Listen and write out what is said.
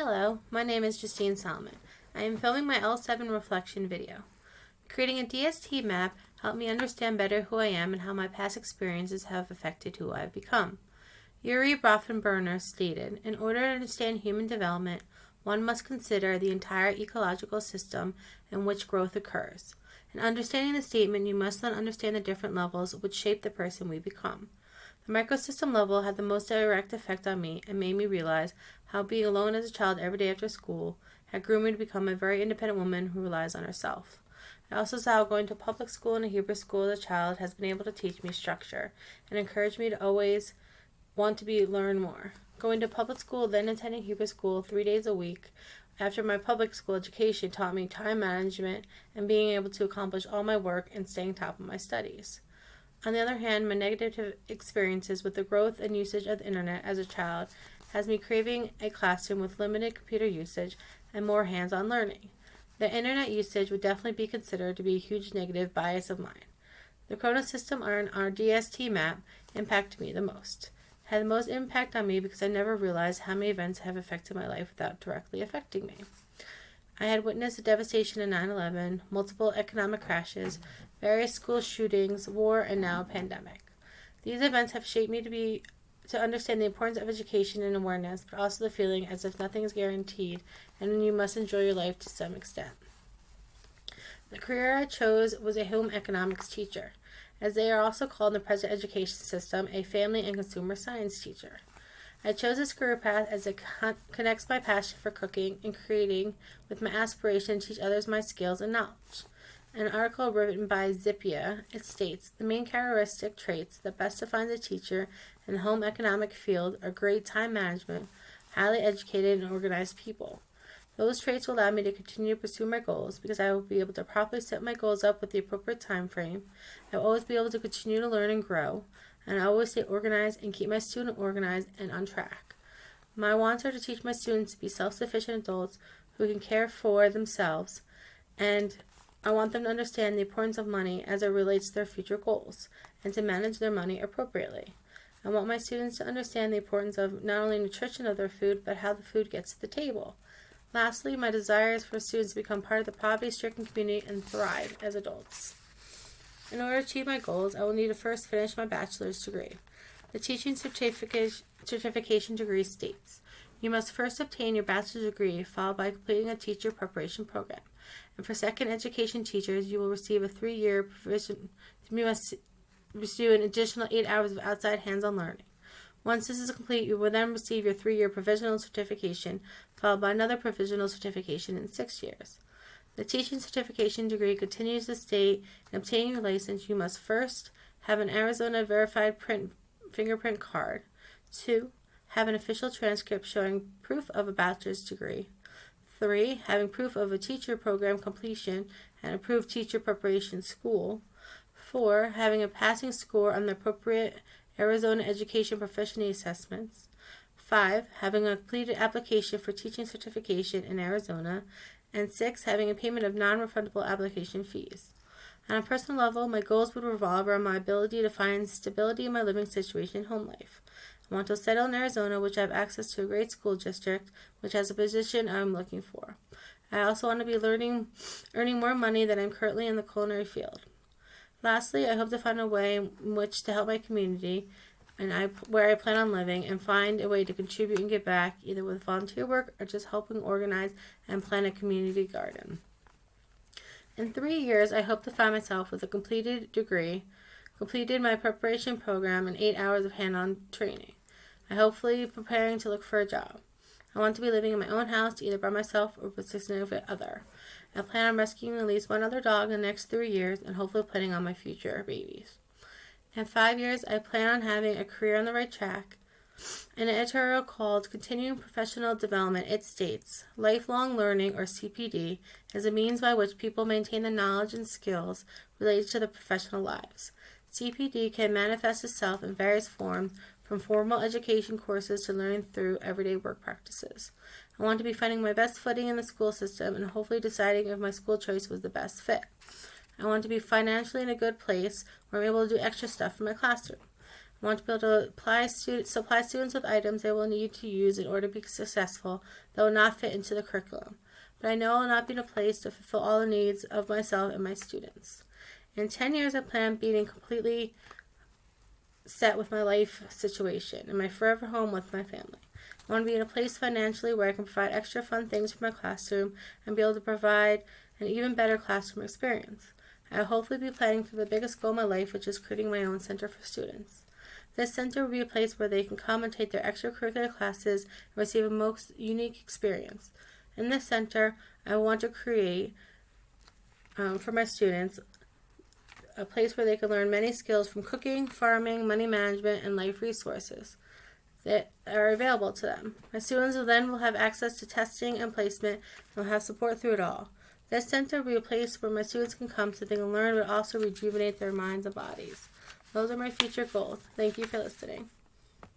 Hello, my name is Justine Salmon. I am filming my L7 reflection video. Creating a DST map helped me understand better who I am and how my past experiences have affected who I have become. Urie Bronfenbrenner stated, in order to understand human development, one must consider the entire ecological system in which growth occurs. In understanding the statement, you must then understand the different levels which shape the person we become. The microsystem level had the most direct effect on me and made me realize how being alone as a child every day after school had groomed me to become a very independent woman who relies on herself. I also saw how going to public school and a Hebrew school as a child has been able to teach me structure and encouraged me to always want to learn more. Going to public school, then attending Hebrew school 3 days a week after my public school education taught me time management and being able to accomplish all my work and staying top of my studies. On the other hand, my negative experiences with the growth and usage of the internet as a child has me craving a classroom with limited computer usage and more hands-on learning. The internet usage would definitely be considered to be a huge negative bias of mine. The Corona system on our DST map impacted me the most. It had the most impact on me because I never realized how many events have affected my life without directly affecting me. I had witnessed the devastation of 9/11, multiple economic crashes, various school shootings, war, and now a pandemic. These events have shaped me to understand the importance of education and awareness, but also the feeling as if nothing is guaranteed and you must enjoy your life to some extent. The career I chose was a home economics teacher, as they are also called in the present education system a family and consumer science teacher. I chose this career path as it connects my passion for cooking and creating with my aspiration to teach others my skills and knowledge. In an article written by Zippia, it states, the main characteristic traits that best defines a teacher in the home economic field are great time management, highly educated and organized people. Those traits will allow me to continue to pursue my goals because I will be able to properly set my goals up with the appropriate time frame. I will always be able to continue to learn and grow, and I always stay organized and keep my student organized and on track. My wants are to teach my students to be self-sufficient adults who can care for themselves, and I want them to understand the importance of money as it relates to their future goals, and to manage their money appropriately. I want my students to understand the importance of not only nutrition of their food, but how the food gets to the table. Lastly, my desire is for students to become part of the poverty-stricken community and thrive as adults. In order to achieve my goals, I will need to first finish my bachelor's degree. The teaching certification degree states, you must first obtain your bachelor's degree, followed by completing a teacher preparation program. And for second education teachers, you will receive a 3-year provision. You must receive an additional 8 hours of outside hands-on learning. Once this is complete, you will then receive your 3-year provisional certification, followed by another provisional certification in 6 years. The teaching certification degree continues to state, in obtaining your license, you must first have an Arizona verified fingerprint card. 2. Have an official transcript showing proof of a bachelor's degree. 3. Having proof of a teacher program completion and approved teacher preparation school. 4. Having a passing score on the appropriate Arizona Education Proficiency Assessments. 5. Having a completed application for teaching certification in Arizona. And 6. Having a payment of non-refundable application fees. On a personal level, my goals would revolve around my ability to find stability in my living situation and home life. I want to settle in Arizona, which I have access to a great school district, which has a position I am looking for. I also want to be earning more money than I'm currently in the culinary field. Lastly, I hope to find a way in which to help my community and where I plan on living and find a way to contribute and give back, either with volunteer work or just helping organize and plan a community garden. In 3 years, I hope to find myself with a completed degree, completed my preparation program, and 8 hours of hand-on training. I hopefully preparing to look for a job. I want to be living in my own house, either by myself or with a significant other. I plan on rescuing at least one other dog in the next 3 years and hopefully planning on my future babies. In 5 years, I plan on having a career on the right track. In an editorial called Continuing Professional Development, it states, lifelong learning, or CPD, is a means by which people maintain the knowledge and skills related to their professional lives. CPD can manifest itself in various forms, from formal education courses to learning through everyday work practices. I want to be finding my best footing in the school system and hopefully deciding if my school choice was the best fit. I want to be financially in a good place where I'm able to do extra stuff in my classroom. I want to be able to supply students with items they will need to use in order to be successful that will not fit into the curriculum. But I know I will not be in a place to fulfill all the needs of myself and my students. In 10 years, I plan on being completely set with my life situation and my forever home with my family. I want to be in a place financially where I can provide extra fun things for my classroom and be able to provide an even better classroom experience. I will hopefully be planning for the biggest goal of my life, which is creating my own center for students. This center will be a place where they can come and take their extracurricular classes and receive a most unique experience. In this center, I want to create for my students a place where they can learn many skills from cooking, farming, money management, and life resources that are available to them. My students will have access to testing and placement and will have support through it all. This center will be a place where my students can come so they can learn but also rejuvenate their minds and bodies. Those are my future goals. Thank you for listening.